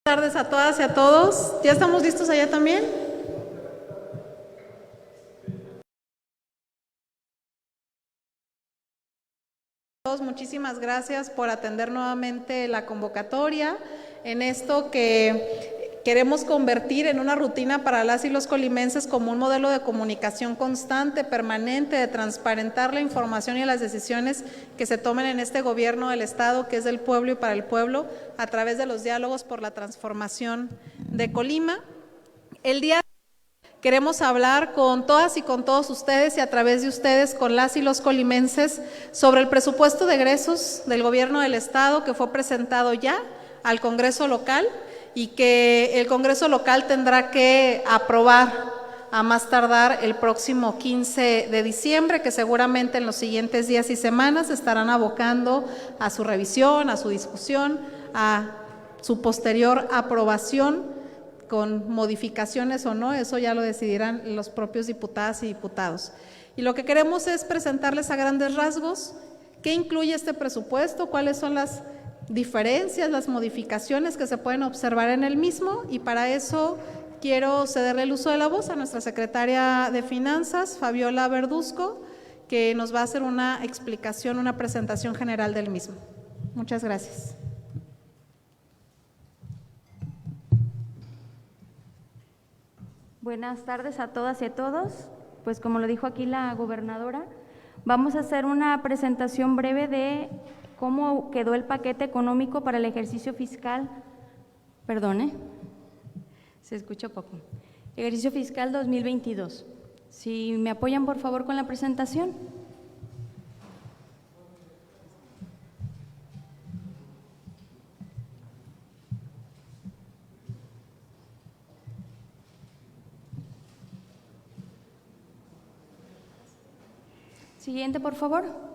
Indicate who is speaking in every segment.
Speaker 1: Buenas tardes a todas y a todos. ¿Ya estamos listos allá también? Muchísimas gracias por atender nuevamente la convocatoria en esto que queremos convertir en una rutina para las y los colimenses como un modelo de comunicación constante, permanente, de transparentar la información y las decisiones que se tomen en este gobierno del Estado, que es del pueblo y para el pueblo, a través de los diálogos por la transformación de Colima. El día queremos hablar con todas y con todos ustedes y a través de ustedes con las y los colimenses sobre el presupuesto de egresos del gobierno del Estado que fue presentado ya al Congreso local y que el Congreso local tendrá que aprobar a más tardar el próximo 15 de diciembre, que seguramente en los siguientes días y semanas estarán abocando a su revisión, a su discusión, a su posterior aprobación con modificaciones o no, eso ya lo decidirán los propios diputadas y diputados. Y lo que queremos es presentarles a grandes rasgos qué incluye este presupuesto, cuáles son las diferencias, las modificaciones que se pueden observar en el mismo, y para eso quiero cederle el uso de la voz a nuestra secretaria de Finanzas, Fabiola Verduzco, que nos va a hacer una explicación, una presentación general del mismo. Muchas gracias.
Speaker 2: Buenas tardes a todas y a todos. Pues como lo dijo aquí la gobernadora, vamos a hacer una presentación breve de cómo quedó el paquete económico para el ejercicio fiscal, se escucha poco, ejercicio fiscal 2022. Si me apoyan por favor con la presentación. Siguiente, por favor.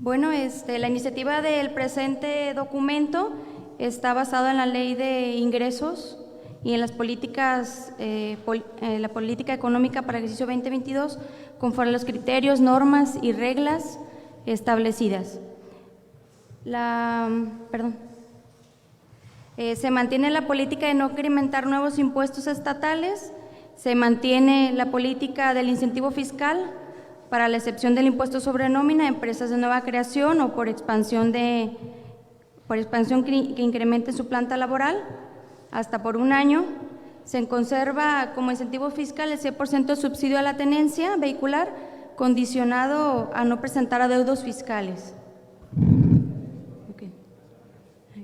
Speaker 2: Bueno, la iniciativa del presente documento está basada en la Ley de Ingresos y en las políticas, la política económica para el ejercicio 2022, conforme a los criterios, normas y reglas establecidas. Se mantiene la política de no incrementar nuevos impuestos estatales, se mantiene la política del incentivo fiscal para la excepción del impuesto sobre nómina a empresas de nueva creación o por expansión que incremente su planta laboral hasta por un año. Se conserva como incentivo fiscal el 100% de subsidio a la tenencia vehicular condicionado a no presentar adeudos fiscales. Okay.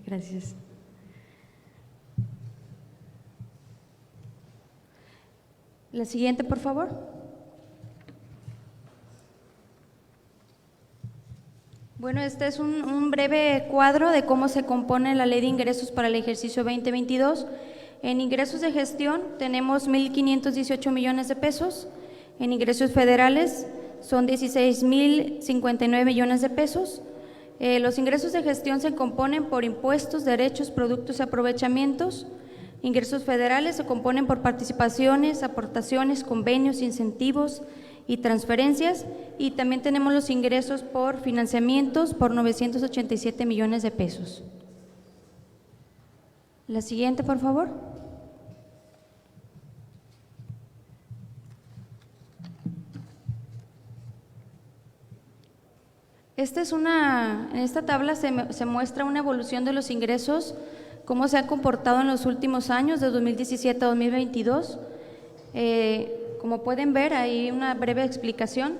Speaker 2: Gracias. La siguiente, por favor. Bueno, este es un breve cuadro de cómo se compone la Ley de Ingresos para el ejercicio 2022. En ingresos de gestión tenemos 1,518 millones de pesos, en ingresos federales son 16,059 millones de pesos. Los ingresos de gestión se componen por impuestos, derechos, productos y aprovechamientos. Ingresos federales se componen por participaciones, aportaciones, convenios, incentivos y transferencias, y también tenemos los ingresos por financiamientos por 987 millones de pesos. La siguiente, por favor. En esta tabla se muestra una evolución de los ingresos, cómo se ha comportado en los últimos años, de 2017 a 2022. Como pueden ver, hay una breve explicación.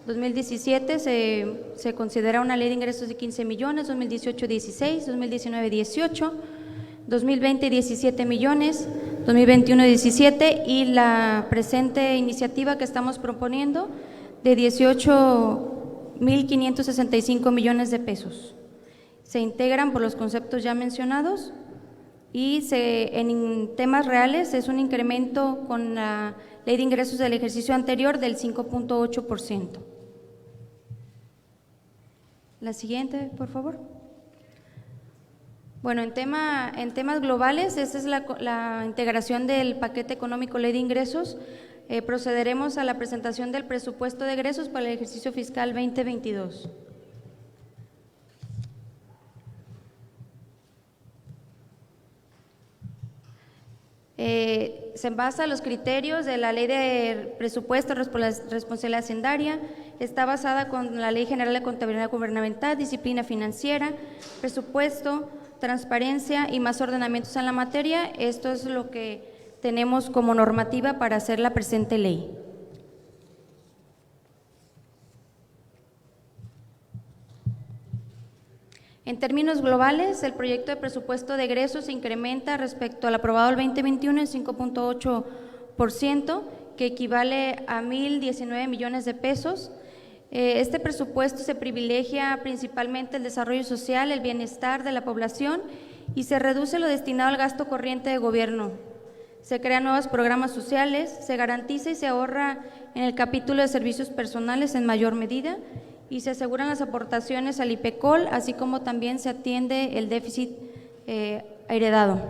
Speaker 2: 2017 se considera una ley de ingresos de 15 millones, 2018 16, 2019 18, 2020 17 millones, 2021 17 y la presente iniciativa que estamos proponiendo de 18,565 millones de pesos. Se integran por los conceptos ya mencionados y en temas reales es un incremento con la Ley de Ingresos del ejercicio anterior del 5.8%. La siguiente, por favor. Bueno, en temas globales, esta es la integración del paquete económico Ley de Ingresos. procederemos a la presentación del presupuesto de egresos para el ejercicio fiscal 2022. Se basa en los criterios de la Ley de Presupuesto, Responsabilidad Hacendaria, está basada con la Ley General de Contabilidad Gubernamental, Disciplina Financiera, Presupuesto, Transparencia y más ordenamientos en la materia. Esto es lo que tenemos como normativa para hacer la presente ley. En términos globales, el proyecto de presupuesto de egresos se incrementa respecto al aprobado el 2021 en 5.8%, que equivale a 1.019 millones de pesos. Este presupuesto se privilegia principalmente el desarrollo social, el bienestar de la población y se reduce lo destinado al gasto corriente de gobierno. Se crean nuevos programas sociales, se garantiza y se ahorra en el capítulo de servicios personales en mayor medida y se aseguran las aportaciones al IPECOL, así como también se atiende el déficit heredado.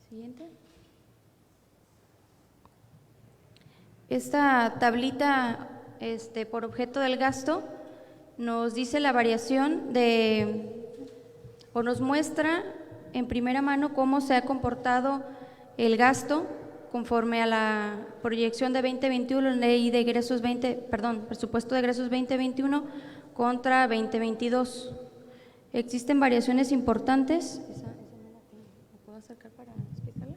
Speaker 2: Siguiente. Esta tablita por objeto del gasto nos dice la variación o nos muestra en primera mano cómo se ha comportado el gasto conforme a la proyección de 2021, ley de egresos presupuesto de egresos 2021 contra 2022. Existen variaciones importantes. ¿Me puedo acercar para explicarla?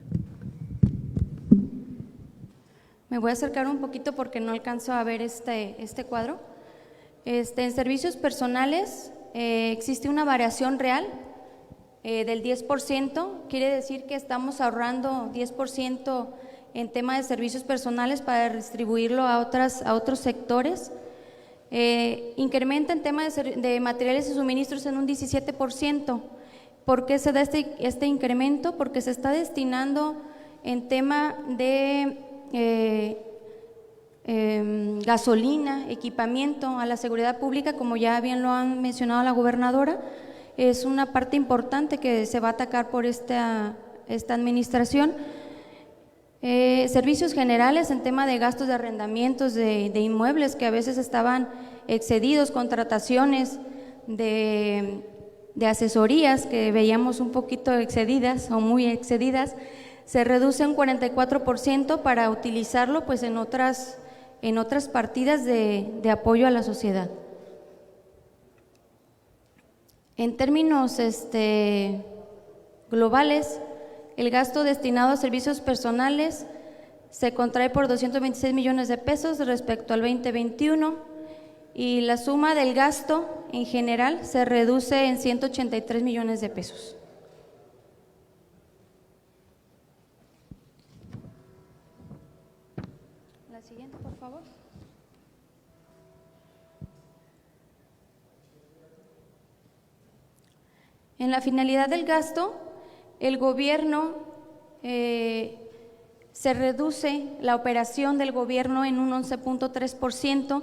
Speaker 2: Me voy a acercar un poquito porque no alcanzo a ver este cuadro. En servicios personales existe una variación real del 10%, quiere decir que estamos ahorrando 10% en tema de servicios personales para distribuirlo a otros sectores. Incrementa en tema de materiales y suministros en un 17%. ¿Por qué se da este incremento? Porque se está destinando en tema de gasolina, equipamiento a la seguridad pública, como ya bien lo han mencionado la gobernadora. Es una parte importante que se va a atacar por esta administración. Servicios generales en tema de gastos de arrendamientos de inmuebles que a veces estaban excedidos, contrataciones de asesorías que veíamos un poquito excedidas o muy excedidas, se reduce un 44% para utilizarlo pues en otras partidas de apoyo a la sociedad. En términos globales, el gasto destinado a servicios personales se contrae por 226 millones de pesos respecto al 2021 y la suma del gasto en general se reduce en 183 millones de pesos. La siguiente, por favor. En la finalidad del gasto, el gobierno se reduce la operación del gobierno en un 11.3%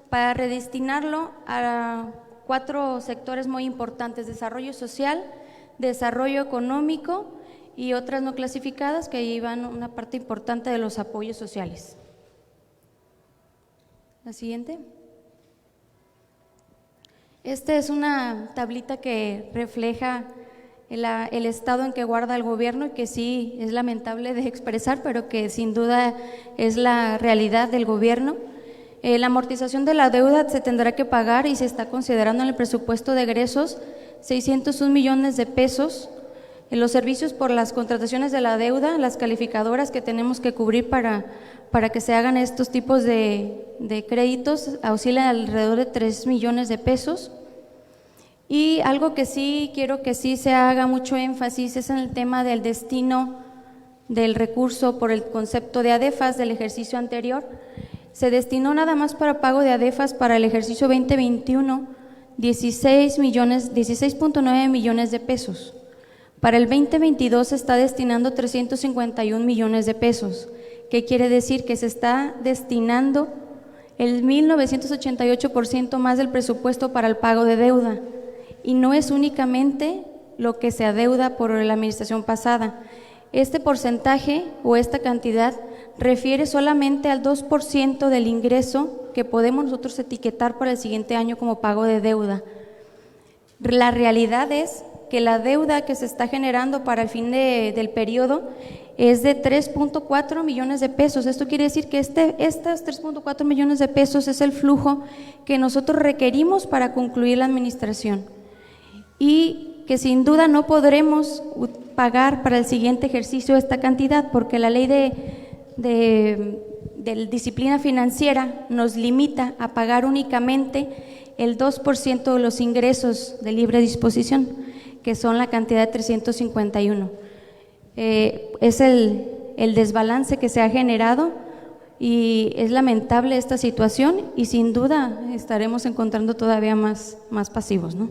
Speaker 2: para redestinarlo a 4 sectores muy importantes: desarrollo social, desarrollo económico y otras no clasificadas que llevan una parte importante de los apoyos sociales. La siguiente. Esta es una tablita que refleja el estado en que guarda el gobierno y que sí es lamentable de expresar, pero que sin duda es la realidad del gobierno. La amortización de la deuda se tendrá que pagar y se está considerando en el presupuesto de egresos 601 millones de pesos. En los servicios por las contrataciones de la deuda, las calificadoras que tenemos que cubrir para que se hagan estos tipos de créditos oscilan alrededor de 3 millones de pesos. Y algo que sí quiero que sí se haga mucho énfasis es en el tema del destino del recurso por el concepto de ADEFAS del ejercicio anterior. Se destinó nada más para pago de ADEFAS para el ejercicio 2021 16.9 millones de pesos. Para el 2022 se está destinando 351 millones de pesos. ¿Qué quiere decir? Que se está destinando el 1.988% más del presupuesto para el pago de deuda. Y no es únicamente lo que se adeuda por la administración pasada. Este porcentaje o esta cantidad refiere solamente al 2% del ingreso que podemos nosotros etiquetar para el siguiente año como pago de deuda. La realidad es que la deuda que se está generando para el fin del periodo es de 3.4 millones de pesos. Esto quiere decir que estos 3.4 millones de pesos es el flujo que nosotros requerimos para concluir la administración y que sin duda no podremos pagar para el siguiente ejercicio esta cantidad, porque la ley de disciplina financiera nos limita a pagar únicamente el 2% de los ingresos de libre disposición, que son la cantidad de 351. Es el desbalance que se ha generado y es lamentable esta situación y sin duda estaremos encontrando todavía más pasivos, ¿no?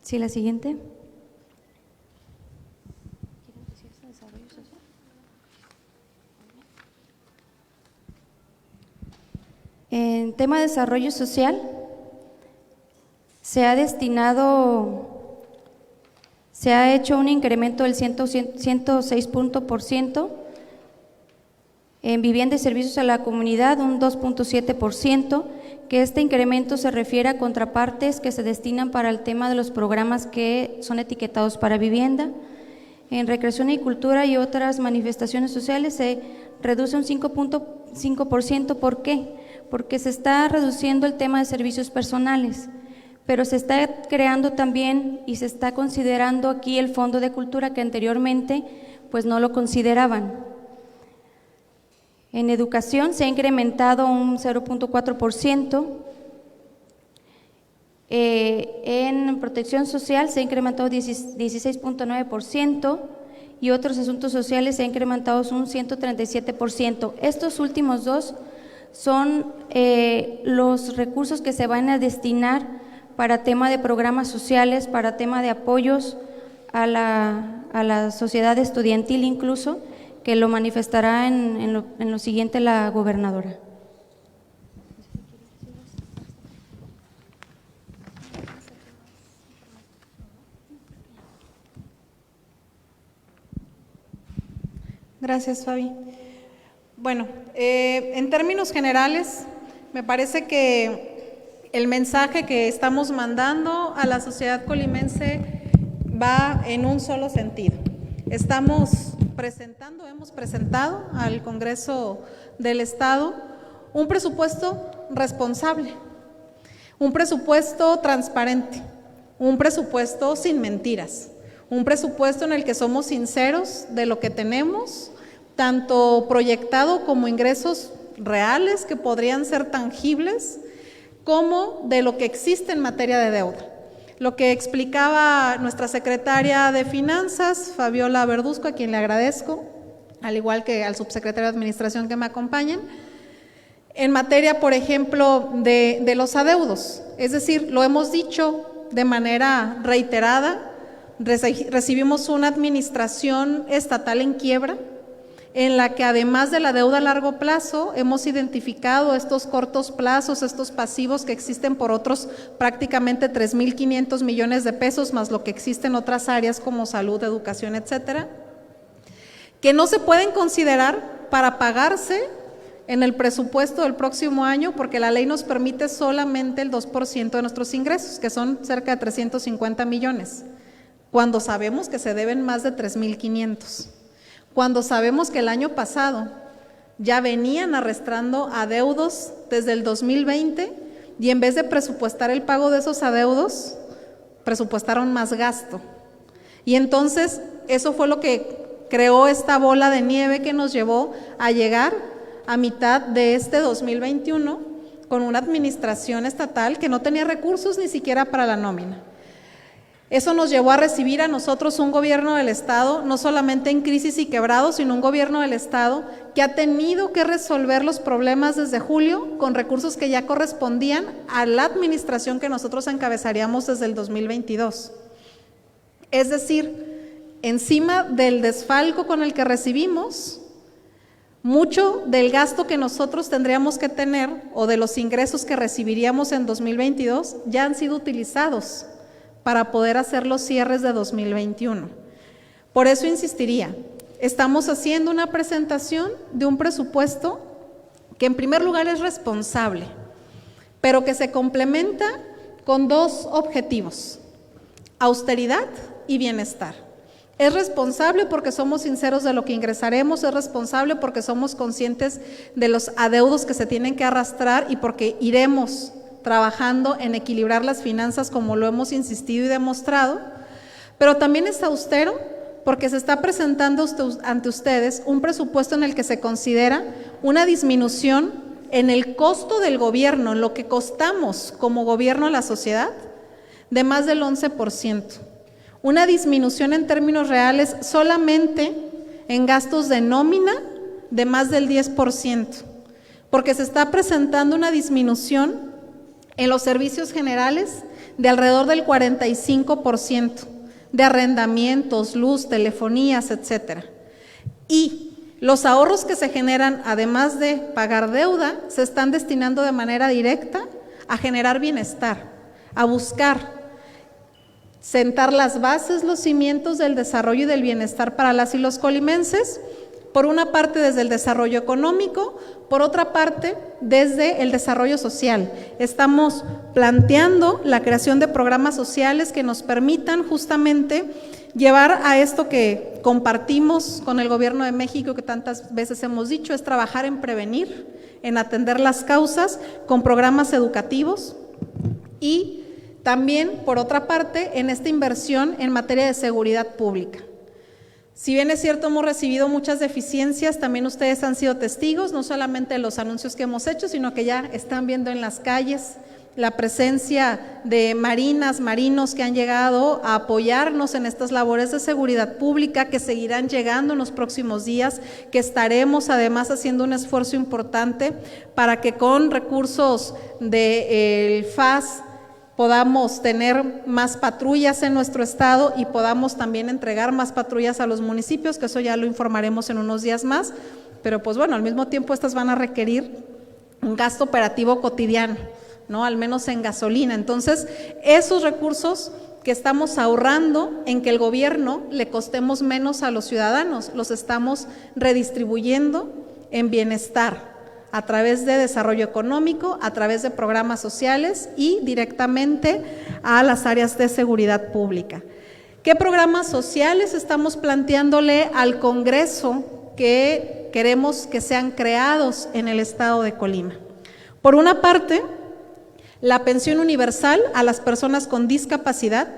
Speaker 2: Sí, la siguiente. En tema de desarrollo social, se ha hecho un incremento del 106%, en vivienda y servicios a la comunidad un 2.7%, que este incremento se refiere a contrapartes que se destinan para el tema de los programas que son etiquetados para vivienda. En recreación y cultura y otras manifestaciones sociales se reduce un 5.5%. ¿Por qué? Porque se está reduciendo el tema de servicios personales, pero se está creando también y se está considerando aquí el Fondo de Cultura, que anteriormente pues no lo consideraban. En educación se ha incrementado un 0.4%, en protección social se ha incrementado 16.9% y otros asuntos sociales se ha incrementado un 137%. Estos últimos dos son los recursos que se van a destinar para tema de programas sociales, para tema de apoyos a la sociedad estudiantil incluso, que lo manifestará en lo siguiente la gobernadora.
Speaker 1: Gracias, Fabi. Bueno, en términos generales, me parece que el mensaje que estamos mandando a la sociedad colimense va en un solo sentido. Hemos presentado al Congreso del Estado un presupuesto responsable, un presupuesto transparente, un presupuesto sin mentiras, un presupuesto en el que somos sinceros de lo que tenemos, tanto proyectado como ingresos reales que podrían ser tangibles, como de lo que existe en materia de deuda. Lo que explicaba nuestra secretaria de Finanzas, Fabiola Verduzco, a quien le agradezco, al igual que al subsecretario de Administración que me acompañan, en materia, por ejemplo, de los adeudos. Es decir, lo hemos dicho de manera reiterada, recibimos una administración estatal en quiebra, en la que además de la deuda a largo plazo, hemos identificado estos cortos plazos, estos pasivos que existen por otros prácticamente 3.500 millones de pesos, más lo que existe en otras áreas como salud, educación, etcétera, que no se pueden considerar para pagarse en el presupuesto del próximo año, porque la ley nos permite solamente el 2% de nuestros ingresos, que son cerca de 350 millones, cuando sabemos que se deben más de 3.500. Cuando sabemos que el año pasado ya venían arrastrando adeudos desde el 2020 y en vez de presupuestar el pago de esos adeudos, presupuestaron más gasto. Y entonces eso fue lo que creó esta bola de nieve que nos llevó a llegar a mitad de este 2021 con una administración estatal que no tenía recursos ni siquiera para la nómina. Eso nos llevó a recibir a nosotros un gobierno del Estado, no solamente en crisis y quebrado, sino un gobierno del Estado que ha tenido que resolver los problemas desde julio con recursos que ya correspondían a la administración que nosotros encabezaríamos desde el 2022. Es decir, encima del desfalco con el que recibimos, mucho del gasto que nosotros tendríamos que tener o de los ingresos que recibiríamos en 2022 ya han sido utilizados para poder hacer los cierres de 2021. Por eso insistiría, estamos haciendo una presentación de un presupuesto que en primer lugar es responsable, pero que se complementa con dos objetivos: austeridad y bienestar. Es responsable porque somos sinceros de lo que ingresaremos, es responsable porque somos conscientes de los adeudos que se tienen que arrastrar y porque iremos trabajando en equilibrar las finanzas como lo hemos insistido y demostrado, pero también es austero porque se está presentando ante ustedes un presupuesto en el que se considera una disminución en el costo del gobierno, en lo que costamos como gobierno a la sociedad, de más del 11%. Una disminución en términos reales solamente en gastos de nómina de más del 10%, porque se está presentando una disminución en los servicios generales de alrededor del 45%, de arrendamientos, luz, telefonías, etcétera. Y los ahorros que se generan, además de pagar deuda, se están destinando de manera directa a generar bienestar, a buscar sentar las bases, los cimientos del desarrollo y del bienestar para las y los colimenses, por una parte desde el desarrollo económico, por otra parte desde el desarrollo social. Estamos planteando la creación de programas sociales que nos permitan justamente llevar a esto que compartimos con el Gobierno de México, que tantas veces hemos dicho, es trabajar en prevenir, en atender las causas con programas educativos y también, por otra parte, en esta inversión en materia de seguridad pública. Si bien es cierto, hemos recibido muchas deficiencias, también ustedes han sido testigos, no solamente de los anuncios que hemos hecho, sino que ya están viendo en las calles la presencia de marinas, marinos que han llegado a apoyarnos en estas labores de seguridad pública, que seguirán llegando en los próximos días, que estaremos además haciendo un esfuerzo importante para que con recursos del FAS podamos tener más patrullas en nuestro estado y podamos también entregar más patrullas a los municipios, que eso ya lo informaremos en unos días más, pero pues bueno, al mismo tiempo estas van a requerir un gasto operativo cotidiano, ¿no? Al menos en gasolina. Entonces, esos recursos que estamos ahorrando en que el gobierno le costemos menos a los ciudadanos, los estamos redistribuyendo en bienestar, a través de desarrollo económico, a través de programas sociales y directamente a las áreas de seguridad pública. ¿Qué programas sociales estamos planteándole al Congreso que queremos que sean creados en el estado de Colima? Por una parte, la pensión universal a las personas con discapacidad,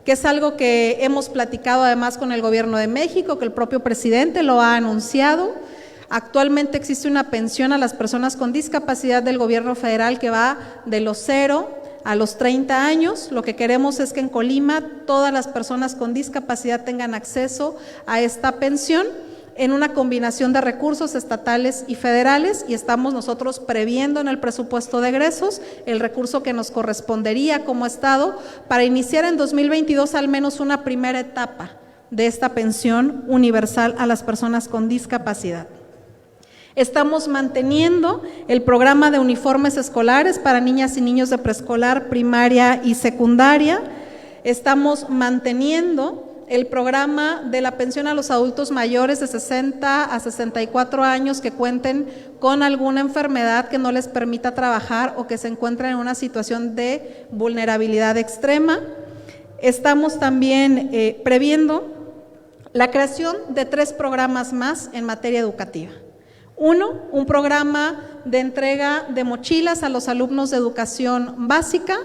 Speaker 1: que es algo que hemos platicado además con el Gobierno de México, que el propio presidente lo ha anunciado. Actualmente existe una pensión a las personas con discapacidad del gobierno federal que va de los 0 a los 30 años. Lo que queremos es que en Colima todas las personas con discapacidad tengan acceso a esta pensión en una combinación de recursos estatales y federales, y estamos nosotros previendo en el presupuesto de egresos el recurso que nos correspondería como estado para iniciar en 2022 al menos una primera etapa de esta pensión universal a las personas con discapacidad. Estamos manteniendo el programa de uniformes escolares para niñas y niños de preescolar, primaria y secundaria. Estamos manteniendo el programa de la pensión a los adultos mayores de 60 a 64 años que cuenten con alguna enfermedad que no les permita trabajar o que se encuentren en una situación de vulnerabilidad extrema. Estamos también previendo la creación de 3 programas más en materia educativa. Uno, un programa de entrega de mochilas a los alumnos de educación básica,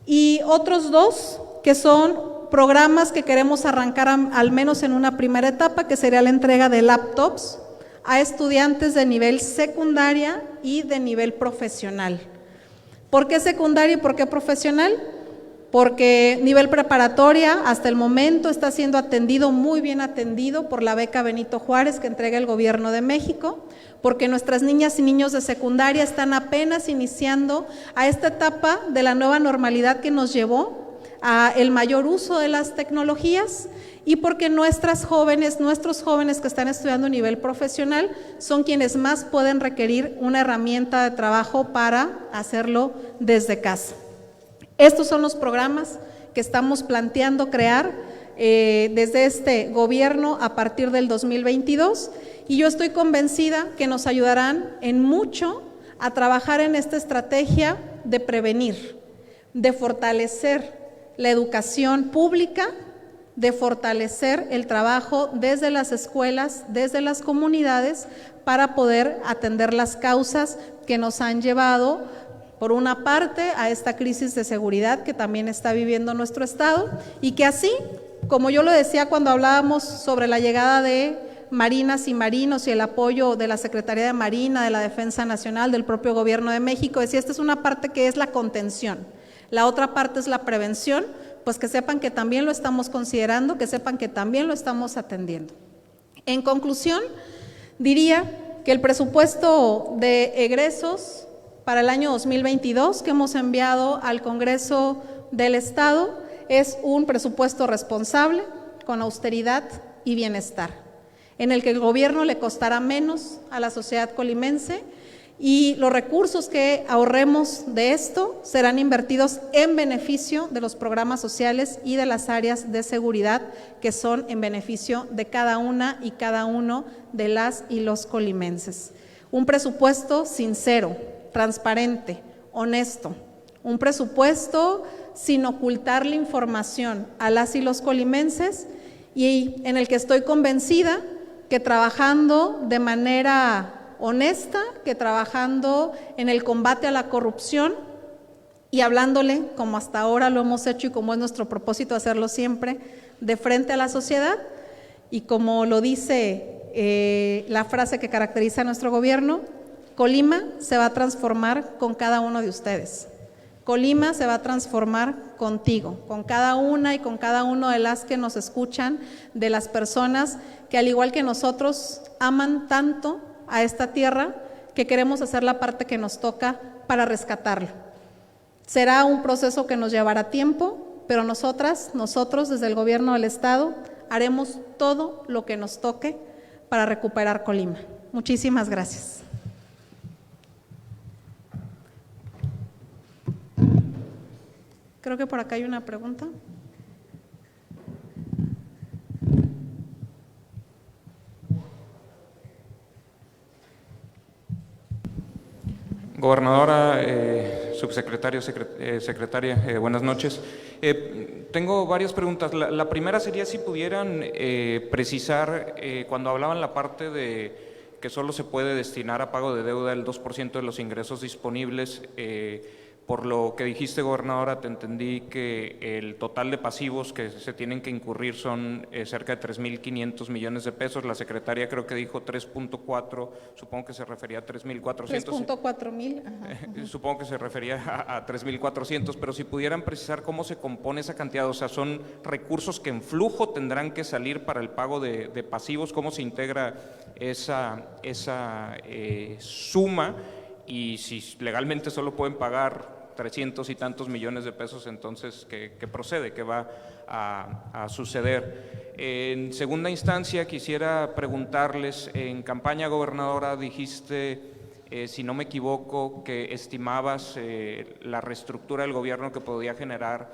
Speaker 1: y otros 2 que son programas que queremos arrancar al menos en una primera etapa, que sería la entrega de laptops a estudiantes de nivel secundaria y de nivel profesional. ¿Por qué secundaria y por qué profesional? Porque nivel preparatoria hasta el momento está siendo atendido, muy bien atendido por la beca Benito Juárez que entrega el Gobierno de México, porque nuestras niñas y niños de secundaria están apenas iniciando a esta etapa de la nueva normalidad que nos llevó a el mayor uso de las tecnologías, y porque nuestros jóvenes que están estudiando a nivel profesional son quienes más pueden requerir una herramienta de trabajo para hacerlo desde casa. Estos son los programas que estamos planteando crear desde este gobierno a partir del 2022, y yo estoy convencida que nos ayudarán en mucho a trabajar en esta estrategia de prevenir, de fortalecer la educación pública, de fortalecer el trabajo desde las escuelas, desde las comunidades, para poder atender las causas que nos han llevado, por una parte, a esta crisis de seguridad que también está viviendo nuestro estado, y que así, como yo lo decía cuando hablábamos sobre la llegada de marinas y marinos y el apoyo de la Secretaría de Marina, de la Defensa Nacional, del propio Gobierno de México, decía, esta es una parte que es la contención, la otra parte es la prevención, pues que sepan que también lo estamos considerando, que sepan que también lo estamos atendiendo. En conclusión, diría que el presupuesto de egresos para el año 2022 que hemos enviado al Congreso del Estado es un presupuesto responsable, con austeridad y bienestar, en el que el gobierno le costará menos a la sociedad colimense, y los recursos que ahorremos de esto serán invertidos en beneficio de los programas sociales y de las áreas de seguridad, que son en beneficio de cada una y cada uno de las y los colimenses. Un presupuesto sincero, transparente, honesto, un presupuesto sin ocultarle información a las y los colimenses, y en el que estoy convencida que trabajando de manera honesta, que trabajando en el combate a la corrupción y hablándole, como hasta ahora lo hemos hecho y como es nuestro propósito hacerlo siempre, de frente a la sociedad, y como lo dice la frase que caracteriza a nuestro gobierno, Colima se va a transformar con cada uno de ustedes. Colima se va a transformar contigo, con cada una y con cada uno de las que nos escuchan, de las personas que al igual que nosotros aman tanto a esta tierra, que queremos hacer la parte que nos toca para rescatarlo. Será un proceso que nos llevará tiempo, pero nosotros desde el Gobierno del Estado haremos todo lo que nos toque para recuperar Colima. Muchísimas gracias. Creo que por acá hay una pregunta.
Speaker 3: Gobernadora, subsecretario, secretaria, buenas noches. Tengo varias preguntas. La primera sería si pudieran precisar, cuando hablaban la parte de que solo se puede destinar a pago de deuda el 2% de los ingresos disponibles, por lo que dijiste, gobernadora, te entendí que el total de pasivos que se tienen que incurrir son cerca de 3.500 millones de pesos. La secretaria creo que dijo 3.4, supongo que se refería a 3.400.
Speaker 1: 3.4 mil.
Speaker 3: Supongo que se refería a 3.400, pero si pudieran precisar cómo se compone esa cantidad, o sea, son recursos que en flujo tendrán que salir para el pago de pasivos, cómo se integra esa suma, y si legalmente solo pueden pagar 300 y tantos millones de pesos, entonces, ¿qué procede? ¿Qué va a suceder? En segunda instancia, quisiera preguntarles, en campaña, gobernadora, dijiste, si no me equivoco, que estimabas la reestructura del gobierno que podía generar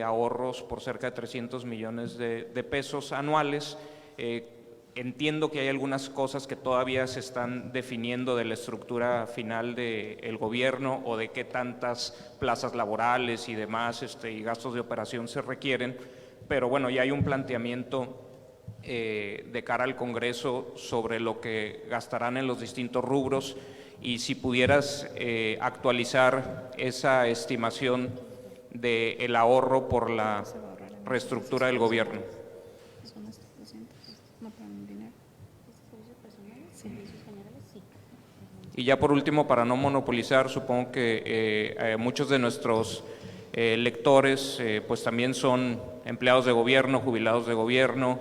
Speaker 3: ahorros por cerca de 300 millones de pesos anuales. Entiendo que hay algunas cosas que todavía se están definiendo de la estructura final del gobierno, o de qué tantas plazas laborales y demás y gastos de operación se requieren, pero bueno, ya hay un planteamiento de cara al Congreso sobre lo que gastarán en los distintos rubros, y si pudieras actualizar esa estimación del ahorro por la reestructura del gobierno. Y ya por último, para no monopolizar, supongo que muchos de nuestros lectores pues también son empleados de gobierno, jubilados de gobierno,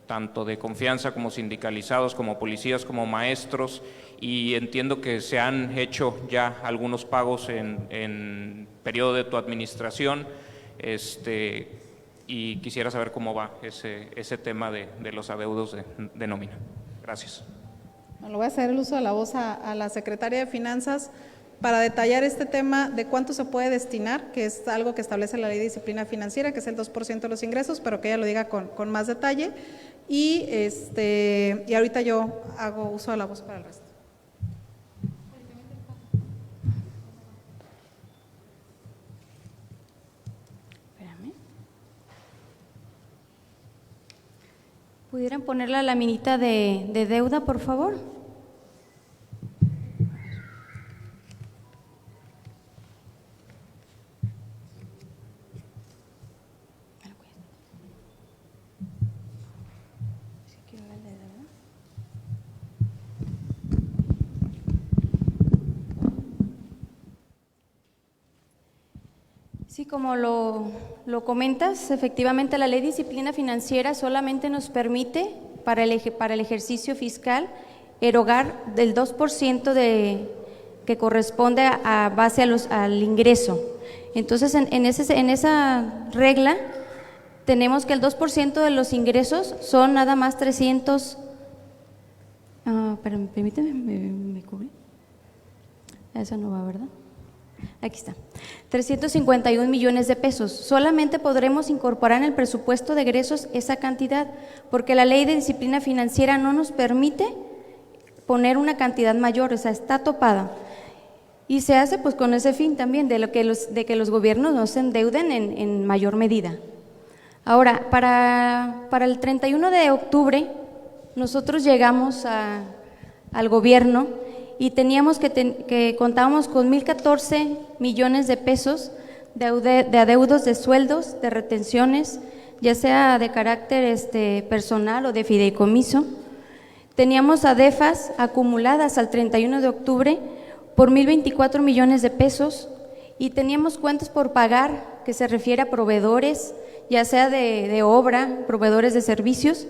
Speaker 3: tanto de confianza como sindicalizados, como policías, como maestros, y entiendo que se han hecho ya algunos pagos en periodo de tu administración, y quisiera saber cómo va ese tema de los adeudos de nómina. Gracias.
Speaker 1: Le voy a hacer el uso de la voz a la secretaria de Finanzas para detallar este tema de cuánto se puede destinar, que es algo que establece la Ley de Disciplina Financiera, que es el 2% de los ingresos, pero que ella lo diga con más detalle. Y ahorita yo hago uso de la voz para el resto.
Speaker 2: Espérame. ¿Pudieran poner la laminita de deuda, por favor? Sí, como lo comentas, efectivamente la Ley de Disciplina Financiera solamente nos permite para el ejercicio fiscal erogar del 2% que corresponde a base al ingreso. Entonces, en esa regla tenemos que el 2% de los ingresos son nada más 300, permíteme, me cubre. Esa no va, ¿verdad? Aquí está, 351 millones de pesos. Solamente podremos incorporar en el presupuesto de egresos esa cantidad, porque la Ley de Disciplina Financiera no nos permite poner una cantidad mayor, o sea, está topada. Y se hace pues con ese fin también, de que los gobiernos no se endeuden en mayor medida. Ahora, para el 31 de octubre, nosotros llegamos al gobierno y teníamos que contábamos con 1,014 millones de pesos de adeudos de sueldos, de retenciones, ya sea de carácter personal o de fideicomiso. Teníamos ADEFAS acumuladas al 31 de octubre por 1,024 millones de pesos y teníamos cuentas por pagar, que se refiere a proveedores, ya sea de obra, proveedores de servicios,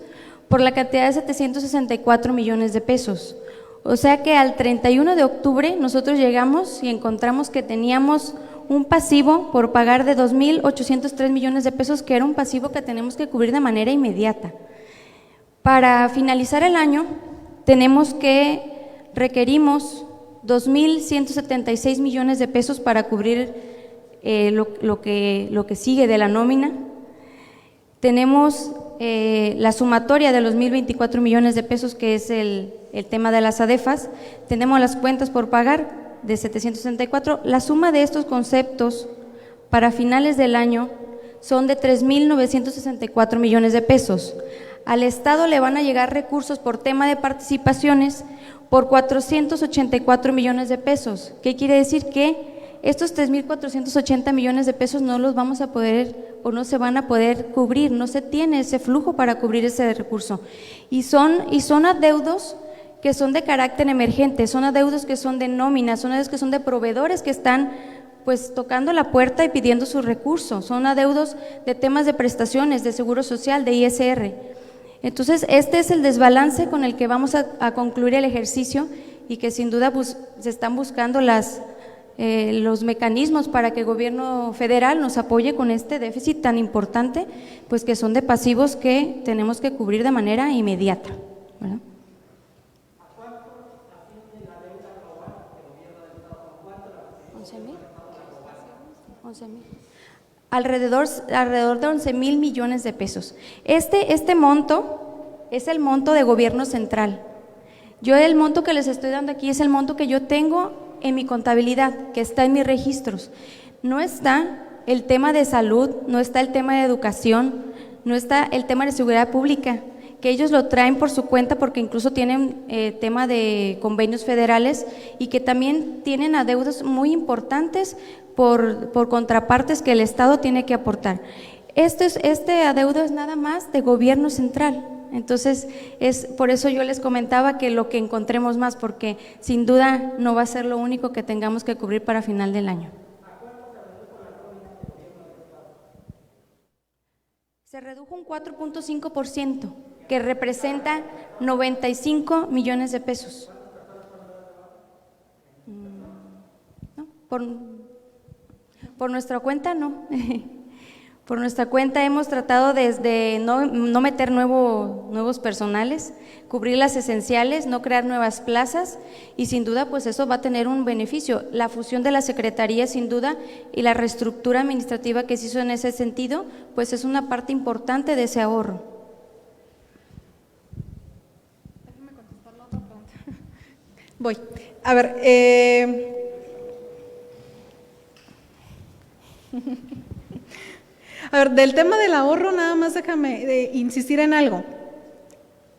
Speaker 2: por la cantidad de 764 millones de pesos. O sea que al 31 de octubre nosotros llegamos y encontramos que teníamos un pasivo por pagar de 2,803 millones de pesos, que era un pasivo que tenemos que cubrir de manera inmediata. Para finalizar el año requerimos 2,176 millones de pesos para cubrir lo que sigue de la nómina. Tenemos la sumatoria de los 1,024 millones de pesos, que es el tema de las ADEFAS. Tenemos las cuentas por pagar de 764. La suma de estos conceptos para finales del año son de 3,964 millones de pesos. Al Estado le van a llegar recursos por tema de participaciones por 484 millones de pesos. ¿Qué quiere decir? Que estos 3,480 millones de pesos no los vamos a poder o no se van a poder cubrir, no se tiene ese flujo para cubrir ese recurso. Y son adeudos que son de carácter emergente, son adeudos que son de nómina, son adeudos que son de proveedores que están pues tocando la puerta y pidiendo sus recursos, son adeudos de temas de prestaciones, de seguro social, de ISR. Entonces, este es el desbalance con el que vamos a concluir el ejercicio y que sin duda pues, se están buscando los mecanismos para que el gobierno federal nos apoye con este déficit tan importante, pues que son de pasivos que tenemos que cubrir de manera inmediata, ¿verdad?
Speaker 4: ¿A cuánto asciende la deuda global del gobierno del Estado? ¿Cuánto la
Speaker 2: 11,000. Alrededor de 11,000 millones de pesos. Este monto es el monto de gobierno central. Yo el monto que les estoy dando aquí es el monto que yo tengo en mi contabilidad, que está en mis registros. No está el tema de salud, no está el tema de educación, no está el tema de seguridad pública, que ellos lo traen por su cuenta porque incluso tienen tema de convenios federales y que también tienen adeudos muy importantes por contrapartes que el Estado tiene que aportar. Este adeudo es nada más de gobierno central. Entonces, por eso yo les comentaba que lo que encontremos más, porque sin duda no va a ser lo único que tengamos que cubrir para final del año. Se redujo un 4,5%, que representa 95 millones de pesos. ¿No? Por nuestra cuenta no. Por nuestra cuenta hemos tratado desde no meter nuevos personales, cubrir las esenciales, no crear nuevas plazas y sin duda pues eso va a tener un beneficio. La fusión de la Secretaría sin duda y la reestructura administrativa que se hizo en ese sentido pues es una parte importante de ese ahorro.
Speaker 1: Déjame contestar la otra pregunta. Voy. A ver, a ver, del tema del ahorro, nada más déjame insistir en algo.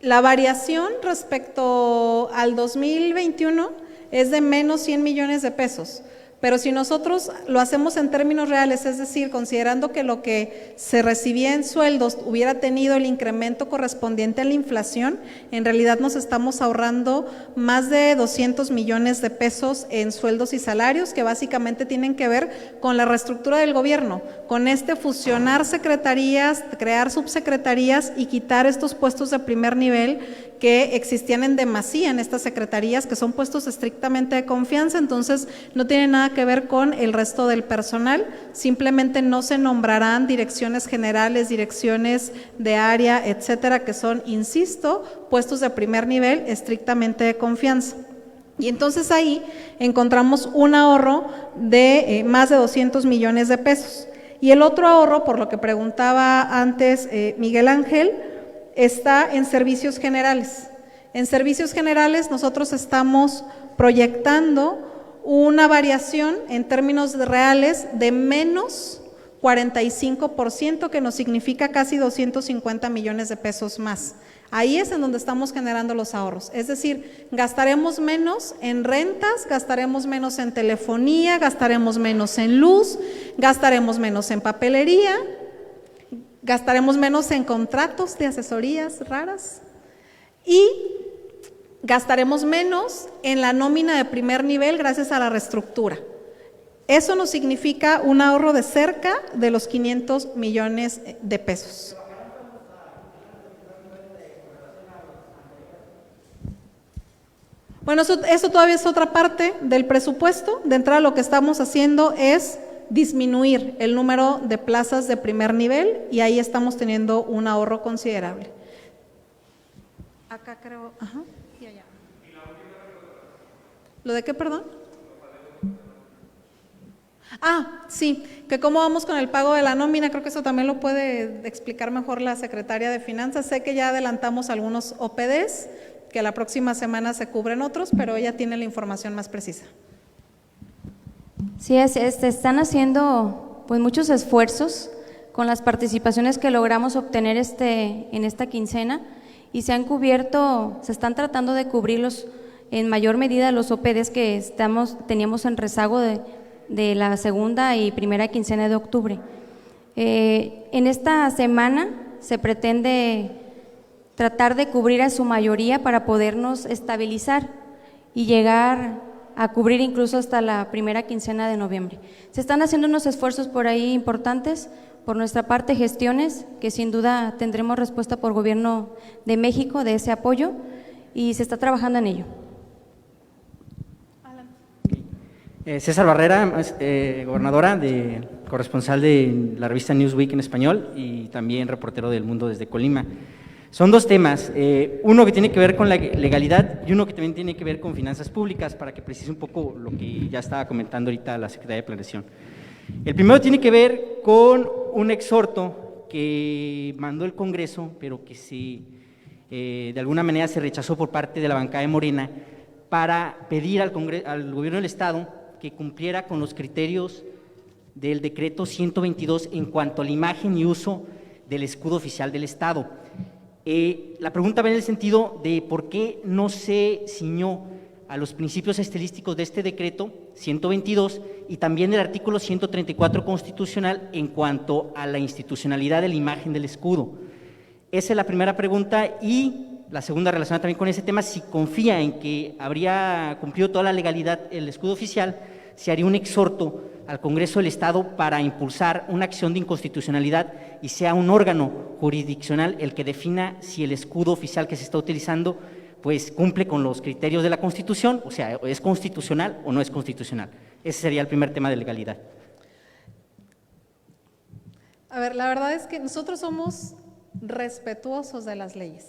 Speaker 1: La variación respecto al 2021 es de menos 100 millones de pesos, pero si nosotros lo hacemos en términos reales, es decir, considerando que lo que se recibía en sueldos hubiera tenido el incremento correspondiente a la inflación, en realidad nos estamos ahorrando más de 200 millones de pesos en sueldos y salarios, que básicamente tienen que ver con la reestructura del gobierno, con fusionar secretarías, crear subsecretarías y quitar estos puestos de primer nivel que existían en demasía en estas secretarías, que son puestos estrictamente de confianza, entonces no tiene nada que ver con el resto del personal, simplemente no se nombrarán direcciones generales, direcciones de área, etcétera, que son, insisto, puestos de primer nivel estrictamente de confianza. Y entonces ahí encontramos un ahorro de más de 200 millones de pesos. Y el otro ahorro, por lo que preguntaba antes Miguel Ángel, está en servicios generales. En servicios generales nosotros estamos proyectando una variación en términos reales de menos 45%, que nos significa casi 250 millones de pesos más. Ahí es en donde estamos generando los ahorros, es decir, gastaremos menos en rentas, gastaremos menos en telefonía, gastaremos menos en luz, gastaremos menos en papelería, gastaremos menos en contratos de asesorías raras y gastaremos menos en la nómina de primer nivel gracias a la reestructura. Eso nos significa un ahorro de cerca de los 500 millones de pesos. Bueno, eso todavía es otra parte del presupuesto. De entrada lo que estamos haciendo es disminuir el número de plazas de primer nivel y ahí estamos teniendo un ahorro considerable. Acá creo, ajá, y allá. ¿Lo de qué, perdón? Ah, sí, que cómo vamos con el pago de la nómina, creo que eso también lo puede explicar mejor la secretaria de Finanzas. Sé que ya adelantamos algunos OPDs, que la próxima semana se cubren otros, pero ella tiene la información más precisa.
Speaker 2: Sí, están haciendo pues muchos esfuerzos con las participaciones que logramos obtener en esta quincena y se están tratando de cubrirlos en mayor medida los OPDs que teníamos en rezago de la segunda y primera quincena de octubre. En esta semana se pretende tratar de cubrir a su mayoría para podernos estabilizar y llegar a cubrir incluso hasta la primera quincena de noviembre. Se están haciendo unos esfuerzos por ahí importantes, por nuestra parte gestiones, que sin duda tendremos respuesta por Gobierno de México de ese apoyo y se está trabajando en ello.
Speaker 5: César Barrera, gobernadora, corresponsal de la revista Newsweek en español y también reportero del Mundo desde Colima. Son dos temas, uno que tiene que ver con la legalidad y uno que también tiene que ver con finanzas públicas, para que precise un poco lo que ya estaba comentando ahorita la Secretaría de Planeación. El primero tiene que ver con un exhorto que mandó el Congreso, pero que de alguna manera se rechazó por parte de la bancada de Morena, para pedir al Gobierno del Estado que cumpliera con los criterios del decreto 122 en cuanto a la imagen y uso del escudo oficial del Estado. La pregunta va en el sentido de por qué no se ciñó a los principios estilísticos de este decreto 122 y también del artículo 134 constitucional en cuanto a la institucionalidad de la imagen del escudo. Esa es la primera pregunta, y la segunda relacionada también con ese tema: si confía en que habría cumplido toda la legalidad el escudo oficial, se haría un exhorto al Congreso del Estado para impulsar una acción de inconstitucionalidad y sea un órgano jurisdiccional el que defina si el escudo oficial que se está utilizando pues cumple con los criterios de la Constitución, o sea, es constitucional o no es constitucional. Ese sería el primer tema de legalidad.
Speaker 1: A ver, la verdad es que nosotros somos respetuosos de las leyes.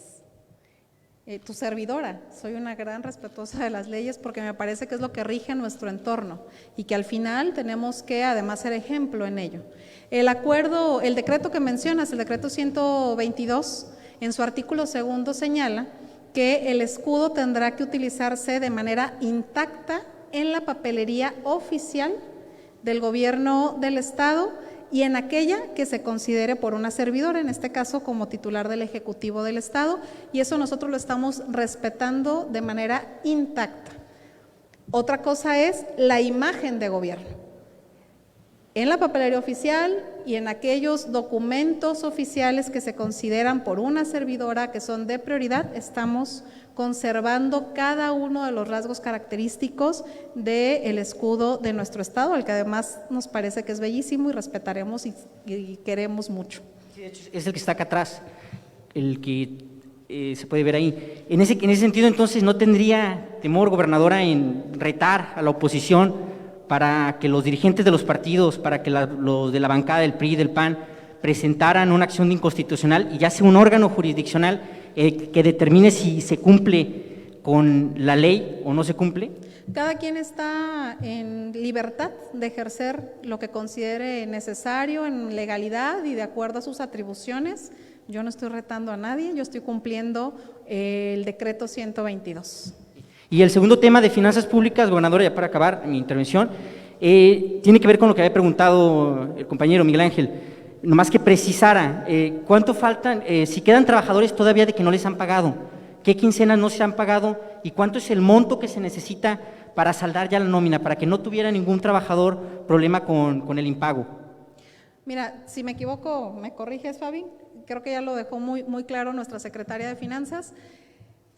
Speaker 1: Tu servidora, soy una gran respetuosa de las leyes porque me parece que es lo que rige nuestro entorno y que al final tenemos que además ser ejemplo en ello. El decreto que mencionas, el decreto 122, en su artículo 2 señala que el escudo tendrá que utilizarse de manera intacta en la papelería oficial del gobierno del Estado y en aquella que se considere por una servidora, en este caso como titular del Ejecutivo del Estado, y eso nosotros lo estamos respetando de manera intacta. Otra cosa es la imagen de gobierno. En la papelería oficial y en aquellos documentos oficiales que se consideran por una servidora que son de prioridad, estamos conservando cada uno de los rasgos característicos del escudo de nuestro Estado, al que además nos parece que es bellísimo y respetaremos y queremos mucho.
Speaker 5: Sí, de hecho, es el que está acá atrás, el que se puede ver ahí. En ese sentido, entonces, ¿no tendría temor, gobernadora, en retar a la oposición para que los dirigentes de los partidos, para que los de la bancada del PRI y del PAN presentaran una acción de inconstitucional y ya sea un órgano jurisdiccional que determine si se cumple con la ley o no se cumple?
Speaker 1: Cada quien está en libertad de ejercer lo que considere necesario en legalidad y de acuerdo a sus atribuciones. Yo no estoy retando a nadie, yo estoy cumpliendo el decreto 122.
Speaker 5: Y el segundo tema de finanzas públicas, gobernadora, ya para acabar mi intervención, tiene que ver con lo que había preguntado el compañero Miguel Ángel, nomás que precisara cuánto faltan, si quedan trabajadores todavía de que no les han pagado, qué quincenas no se han pagado y cuánto es el monto que se necesita para saldar ya la nómina, para que no tuviera ningún trabajador problema con el impago.
Speaker 1: Mira, si me equivoco, me corriges, Fabi, creo que ya lo dejó muy claro nuestra secretaria de Finanzas.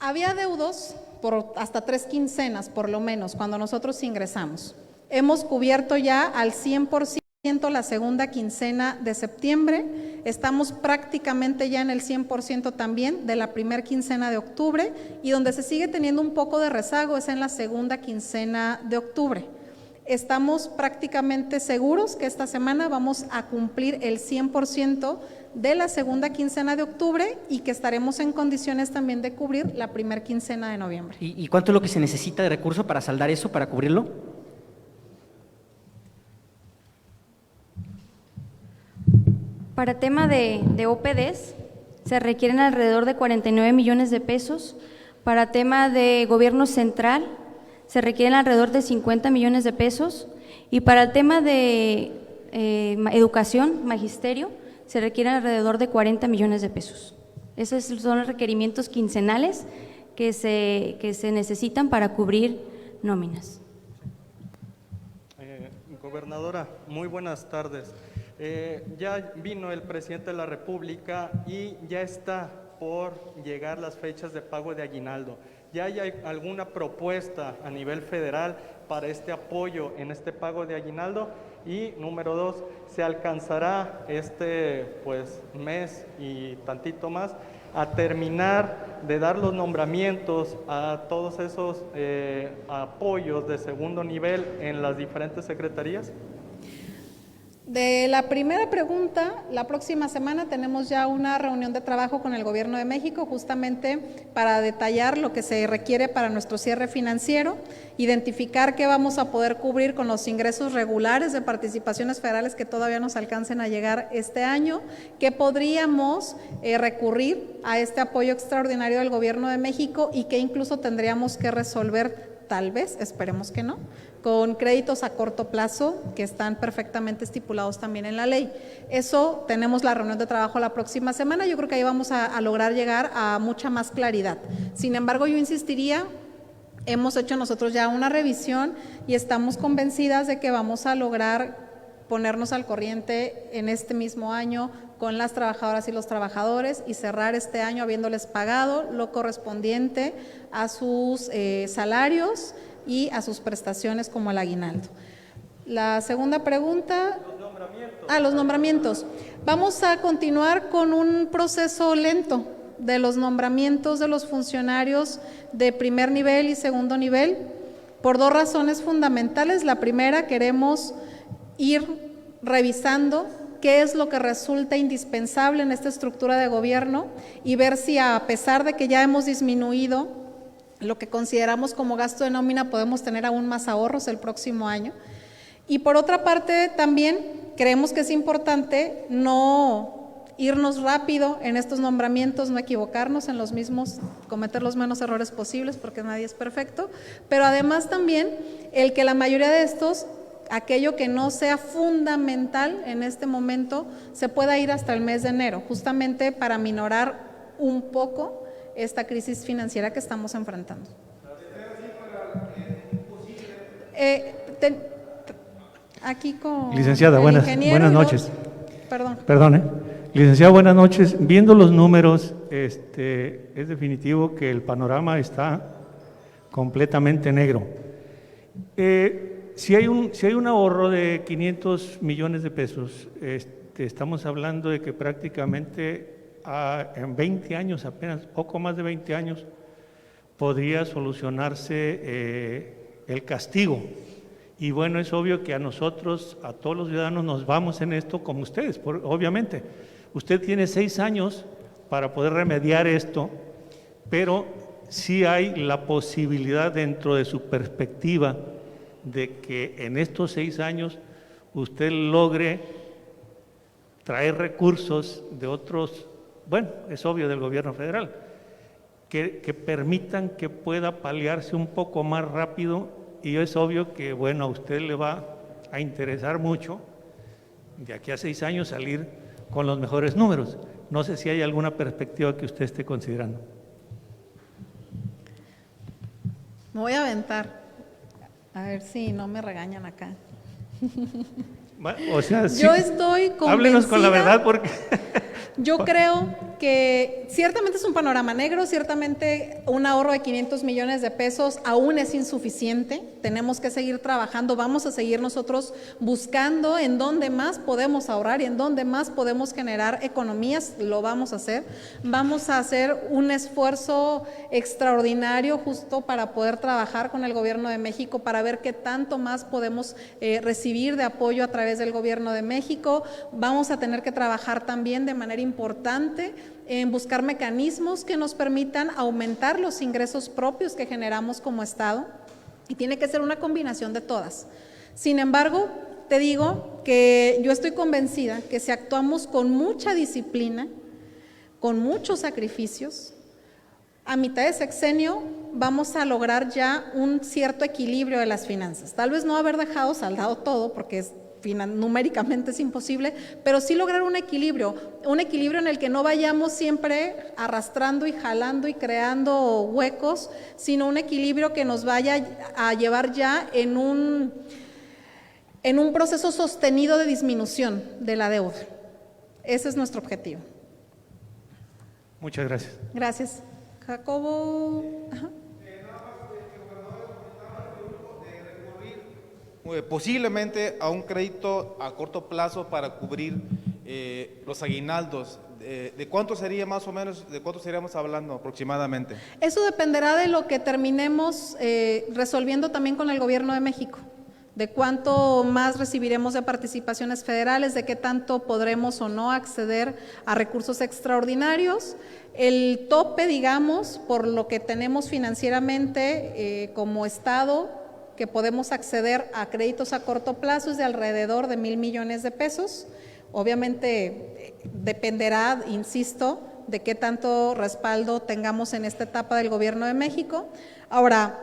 Speaker 1: Había deudos por hasta 3 quincenas, por lo menos, cuando nosotros ingresamos. Hemos cubierto ya al 100% la segunda quincena de septiembre, estamos prácticamente ya en el 100% también de la primera quincena de octubre y donde se sigue teniendo un poco de rezago es en la segunda quincena de octubre. Estamos prácticamente seguros que esta semana vamos a cumplir el 100% de la segunda quincena de octubre y que estaremos en condiciones también de cubrir la primera quincena de noviembre.
Speaker 5: ¿Y cuánto es lo que se necesita de recurso para saldar eso, para cubrirlo?
Speaker 2: Para tema de OPDs, se requieren alrededor de 49 millones de pesos. Para tema de gobierno central, se requieren alrededor de 50 millones de pesos. Y para el tema de educación, magisterio, se requieren alrededor de 40 millones de pesos. Esos son los requerimientos quincenales que se necesitan para cubrir nóminas.
Speaker 6: Gobernadora, muy buenas tardes. Ya vino el presidente de la República y ya está por llegar las fechas de pago de aguinaldo. ¿Ya hay alguna propuesta a nivel federal para este apoyo en este pago de aguinaldo? Y número 2, ¿se alcanzará este mes y tantito más a terminar de dar los nombramientos a todos esos apoyos de segundo nivel en las diferentes secretarías?
Speaker 1: De la primera pregunta, la próxima semana tenemos ya una reunión de trabajo con el Gobierno de México justamente para detallar lo que se requiere para nuestro cierre financiero, identificar qué vamos a poder cubrir con los ingresos regulares de participaciones federales que todavía nos alcancen a llegar este año, qué podríamos recurrir a este apoyo extraordinario del Gobierno de México y qué incluso tendríamos que resolver, tal vez, esperemos que no, con créditos a corto plazo que están perfectamente estipulados también en la ley. Eso tenemos la reunión de trabajo la próxima semana, yo creo que ahí vamos a lograr llegar a mucha más claridad. Sin embargo, yo insistiría, hemos hecho nosotros ya una revisión y estamos convencidas de que vamos a lograr ponernos al corriente en este mismo año con las trabajadoras y los trabajadores y cerrar este año habiéndoles pagado lo correspondiente a sus salarios y a sus prestaciones como el aguinaldo. La segunda pregunta… Los nombramientos. Vamos a continuar con un proceso lento de los nombramientos de los funcionarios de primer nivel y segundo nivel por 2 razones fundamentales. La primera, queremos ir revisando qué es lo que resulta indispensable en esta estructura de gobierno y ver si, a pesar de que ya hemos disminuido lo que consideramos como gasto de nómina, podemos tener aún más ahorros el próximo año. Y por otra parte, también creemos que es importante no irnos rápido en estos nombramientos, no equivocarnos en los mismos, cometer los menos errores posibles, porque nadie es perfecto, pero además también el que la mayoría de estos, aquello que no sea fundamental en este momento, se pueda ir hasta el mes de enero, justamente para minorar un poco esta crisis financiera que estamos enfrentando. Aquí con
Speaker 7: Licenciada,
Speaker 1: el
Speaker 7: buenas
Speaker 1: ingeniero
Speaker 7: noches.
Speaker 1: Perdón.
Speaker 7: Licenciada, buenas noches. Viendo los números, es definitivo que el panorama está completamente negro. Si hay un ahorro de 500 millones de pesos, estamos hablando de que prácticamente en 20 años, apenas poco más de 20 años, podría solucionarse el castigo. Y bueno, es obvio que a nosotros, a todos los ciudadanos, nos vamos en esto como ustedes, obviamente. Usted tiene 6 años para poder remediar esto, pero sí hay la posibilidad dentro de su perspectiva de que en estos 6 años usted logre traer recursos de otros, bueno, es obvio del gobierno federal, que permitan que pueda paliarse un poco más rápido. Y es obvio que, bueno, a usted le va a interesar mucho de aquí a 6 años salir con los mejores números. No sé si hay alguna perspectiva que usted esté considerando.
Speaker 1: Me voy a aventar, a ver si no me regañan acá.
Speaker 7: Bueno, o sea, sí,
Speaker 1: yo estoy convencida.
Speaker 7: Háblenos con la verdad porque…
Speaker 1: Yo creo que ciertamente es un panorama negro, ciertamente un ahorro de 500 millones de pesos aún es insuficiente, tenemos que seguir trabajando, vamos a seguir nosotros buscando en dónde más podemos ahorrar y en dónde más podemos generar economías, lo vamos a hacer un esfuerzo extraordinario justo para poder trabajar con el gobierno de México, para ver qué tanto más podemos recibir de apoyo a través del gobierno de México, vamos a tener que trabajar también de manera importante en buscar mecanismos que nos permitan aumentar los ingresos propios que generamos como Estado y tiene que ser una combinación de todas. Sin embargo, te digo que yo estoy convencida que si actuamos con mucha disciplina, con muchos sacrificios, a mitad de sexenio vamos a lograr ya un cierto equilibrio de las finanzas. Tal vez no haber dejado saldado todo porque numéricamente es imposible, pero sí lograr un equilibrio en el que no vayamos siempre arrastrando y jalando y creando huecos, sino un equilibrio que nos vaya a llevar ya en un proceso sostenido de disminución de la deuda. Ese es nuestro objetivo.
Speaker 7: Muchas gracias.
Speaker 1: Gracias. Jacobo. Ajá.
Speaker 8: Posiblemente a un crédito a corto plazo para cubrir los aguinaldos. ¿De cuánto sería más o menos, de cuánto estaríamos hablando aproximadamente?
Speaker 1: Eso dependerá de lo que terminemos resolviendo también con el gobierno de México, de cuánto más recibiremos de participaciones federales, de qué tanto podremos o no acceder a recursos extraordinarios. El tope, digamos, por lo que tenemos financieramente como Estado, que podemos acceder a créditos a corto plazo es de alrededor de 1,000 millones de pesos. Obviamente dependerá, insisto, de qué tanto respaldo tengamos en esta etapa del gobierno de México. Ahora,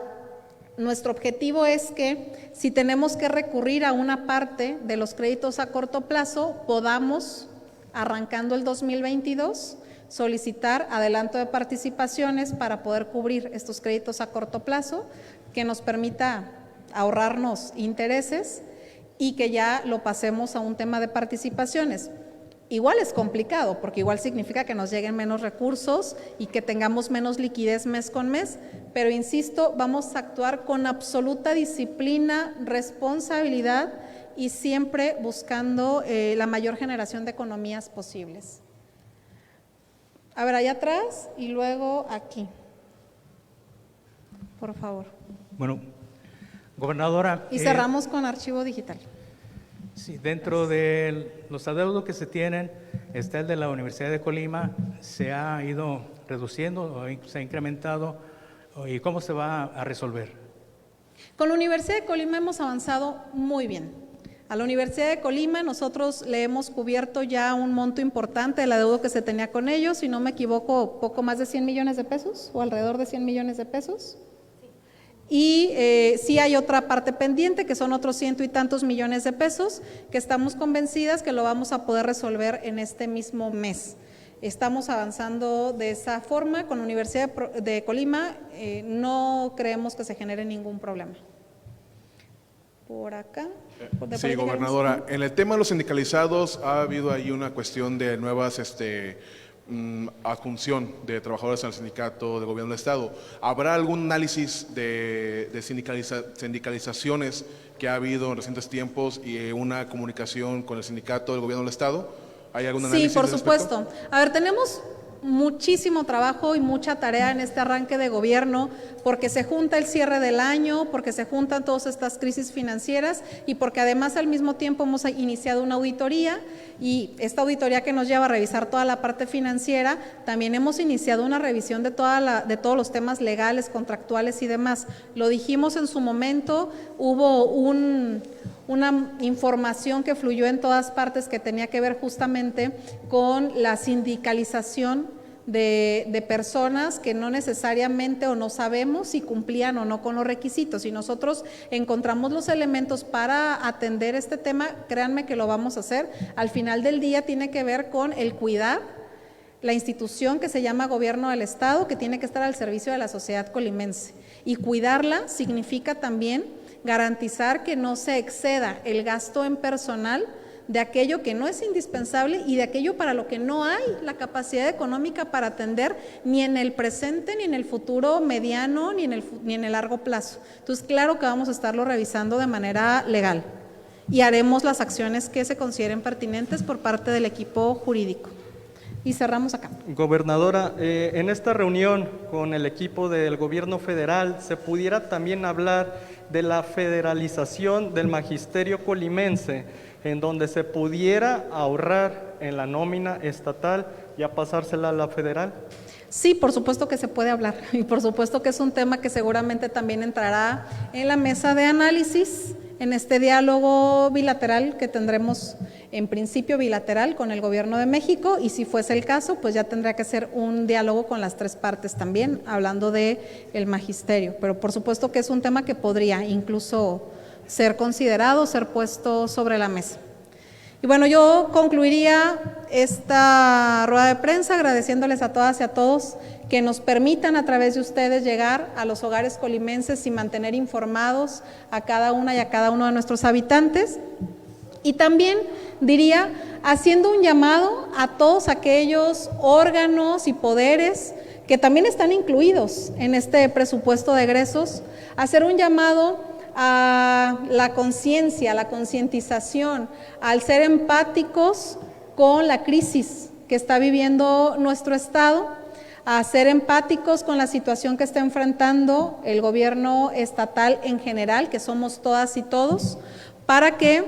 Speaker 1: nuestro objetivo es que si tenemos que recurrir a una parte de los créditos a corto plazo, podamos, arrancando el 2022, solicitar adelanto de participaciones para poder cubrir estos créditos a corto plazo, que nos permita ahorrarnos intereses y que ya lo pasemos a un tema de participaciones. Igual es complicado, porque igual significa que nos lleguen menos recursos y que tengamos menos liquidez mes con mes, pero insisto, vamos a actuar con absoluta disciplina, responsabilidad y siempre buscando la mayor generación de economías posibles. A ver, allá atrás y luego aquí. Por favor.
Speaker 7: Bueno, gobernadora…
Speaker 1: Y cerramos con archivo digital.
Speaker 9: Sí, dentro de los adeudos que se tienen, está el de la Universidad de Colima, se ha ido reduciendo, o se ha incrementado, ¿y cómo se va a resolver?
Speaker 1: Con la Universidad de Colima hemos avanzado muy bien. A la Universidad de Colima nosotros le hemos cubierto ya un monto importante del adeudo que se tenía con ellos, si no me equivoco, poco más de 100 millones de pesos o alrededor de 100 millones de pesos. Y sí hay otra parte pendiente, que son otros 100 y tantos millones de pesos, que estamos convencidas que lo vamos a poder resolver en este mismo mes. Estamos avanzando de esa forma. Con la Universidad de Colima no creemos que se genere ningún problema. Por acá.
Speaker 10: Sí, gobernadora, en el tema de los sindicalizados ha habido ahí una cuestión de nuevas adjunción de trabajadores al sindicato de gobierno del Estado. ¿Habrá algún análisis de sindicalizaciones que ha habido en recientes tiempos y una comunicación con el sindicato del gobierno del Estado? ¿Hay algún análisis?
Speaker 1: Sí, por supuesto. A ver, tenemos muchísimo trabajo y mucha tarea en este arranque de gobierno, porque se junta el cierre del año, porque se juntan todas estas crisis financieras y porque además al mismo tiempo hemos iniciado una auditoría, y esta auditoría que nos lleva a revisar toda la parte financiera, también hemos iniciado una revisión de todos los temas legales, contractuales y demás. Lo dijimos en su momento, hubo una información que fluyó en todas partes que tenía que ver justamente con la sindicalización de personas que no necesariamente o no sabemos si cumplían o no con los requisitos. Si nosotros encontramos los elementos para atender este tema, créanme que lo vamos a hacer. Al final del día tiene que ver con el cuidar la institución que se llama Gobierno del Estado, que tiene que estar al servicio de la sociedad colimense. Y cuidarla significa también garantizar que no se exceda el gasto en personal de aquello que no es indispensable y de aquello para lo que no hay la capacidad económica para atender ni en el presente, ni en el futuro mediano, ni en el largo plazo. Entonces, claro que vamos a estarlo revisando de manera legal y haremos las acciones que se consideren pertinentes por parte del equipo jurídico. Y cerramos acá.
Speaker 6: Gobernadora, en esta reunión con el equipo del gobierno federal, ¿se pudiera también hablar de la federalización del magisterio colimense, en donde se pudiera ahorrar en la nómina estatal y a pasársela a la federal?
Speaker 1: Sí, por supuesto que se puede hablar y por supuesto que es un tema que seguramente también entrará en la mesa de análisis, en este diálogo bilateral que tendremos en principio bilateral con el Gobierno de México, y si fuese el caso, pues ya tendría que ser un diálogo con las tres partes también, hablando de el magisterio, pero por supuesto que es un tema que podría incluso ser considerado, ser puesto sobre la mesa. Y bueno, yo concluiría esta rueda de prensa agradeciéndoles a todas y a todos que nos permitan a través de ustedes llegar a los hogares colimenses y mantener informados a cada una y a cada uno de nuestros habitantes. Y también diría, haciendo un llamado a todos aquellos órganos y poderes que también están incluidos en este presupuesto de egresos, hacer un llamado a la conciencia, a la concientización, al ser empáticos con la crisis que está viviendo nuestro Estado, a ser empáticos con la situación que está enfrentando el gobierno estatal en general, que somos todas y todos, para que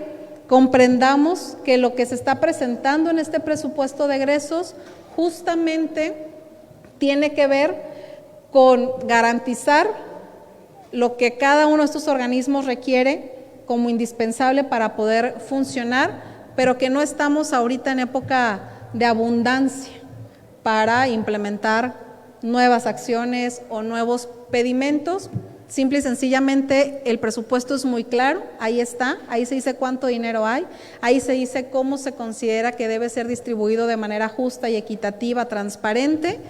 Speaker 1: comprendamos que lo que se está presentando en este presupuesto de egresos justamente tiene que ver con garantizar lo que cada uno de estos organismos requiere como indispensable para poder funcionar, pero que no estamos ahorita en época de abundancia para implementar nuevas acciones o nuevos pedimentos. Simple y sencillamente el presupuesto es muy claro, ahí está, ahí se dice cuánto dinero hay, ahí se dice cómo se considera que debe ser distribuido de manera justa y equitativa, transparente.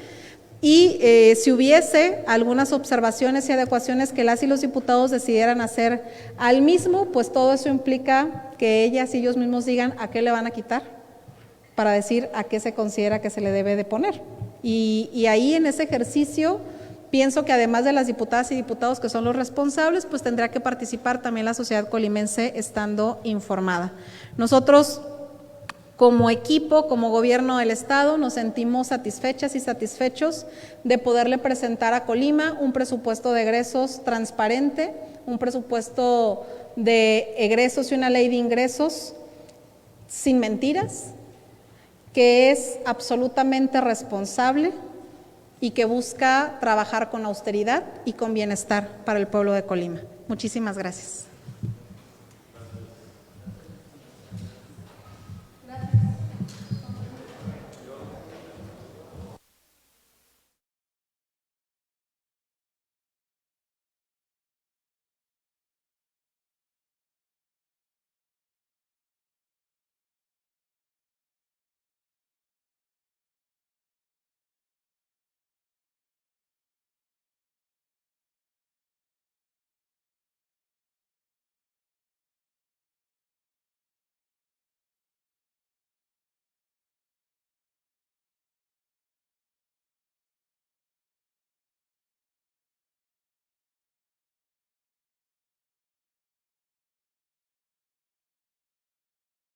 Speaker 1: Y si hubiese algunas observaciones y adecuaciones que las y los diputados decidieran hacer al mismo, pues todo eso implica que ellas y ellos mismos digan a qué le van a quitar, para decir a qué se considera que se le debe de poner. Y ahí en ese ejercicio pienso que además de las diputadas y diputados que son los responsables, pues tendrá que participar también la sociedad colimense estando informada. Nosotros, como equipo, como gobierno del Estado, nos sentimos satisfechas y satisfechos de poderle presentar a Colima un presupuesto de egresos transparente, un presupuesto de egresos y una ley de ingresos sin mentiras, que es absolutamente responsable y que busca trabajar con austeridad y con bienestar para el pueblo de Colima. Muchísimas gracias.